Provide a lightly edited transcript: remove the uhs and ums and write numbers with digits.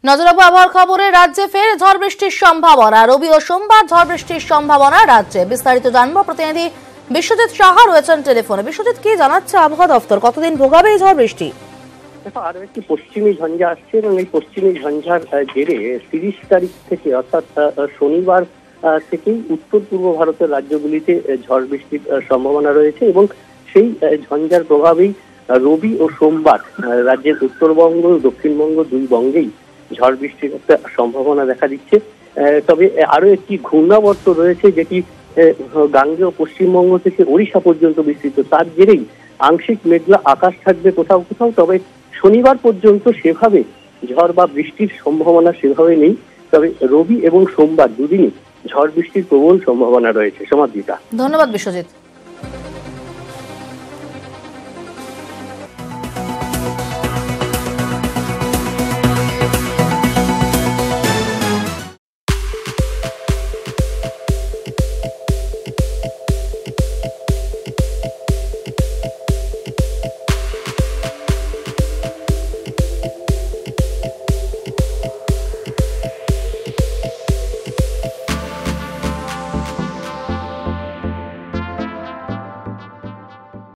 নজর রাখবো আবহাওয়ার খবরে। রাজ্যে ফের ঝড় বৃষ্টির সম্ভাবনা। রবি ও সোমবার ঝড় বৃষ্টির সম্ভাবনা রাজ্যে। বিস্তারিত জানবো, প্রতিনিধি বিশ্বজিৎ সাহা রয়েছেন টেলিফোনে। বিশ্বজিৎ, কি জানাচ্ছে আবহাওয়া দপ্তর? কতদিন ভোগাবে এই ঝড় বৃষ্টি? আরো একটি পশ্চিমী ঝঞ্ঝা আসছে এবং এই পশ্চিমী ঝঞ্ঝার জেরে 30 তারিখ থেকে অর্থাৎ শনিবার থেকেই উত্তর পূর্ব ভারতের রাজ্যগুলিতে ঝড় বৃষ্টির সম্ভাবনা রয়েছে এবং সেই ঝঞ্ঝার প্রভাবেই রবি ও সোমবার রাজ্যের উত্তরবঙ্গ দক্ষিণবঙ্গ দুই বঙ্গেই ঝড় বৃষ্টির একটা সম্ভাবনা দেখা দিচ্ছে। তবে আরো একটি ঘূর্ণাবর্ত রয়েছে যেটি গাঙ্গেয় পশ্চিমবঙ্গ থেকে ওড়িশা পর্যন্ত বিস্তৃত। তার জেরেই আংশিক মেঘলা আকাশ থাকবে কোথাও কোথাও। তবে শনিবার পর্যন্ত সেভাবে ঝড় বা বৃষ্টির সম্ভাবনা সেভাবে নেই। তবে রবি এবং সোমবার দুদিনই ঝড় বৃষ্টির প্রবল সম্ভাবনা রয়েছে। সমাদৃতা, ধন্যবাদ বিশ্বজিৎ।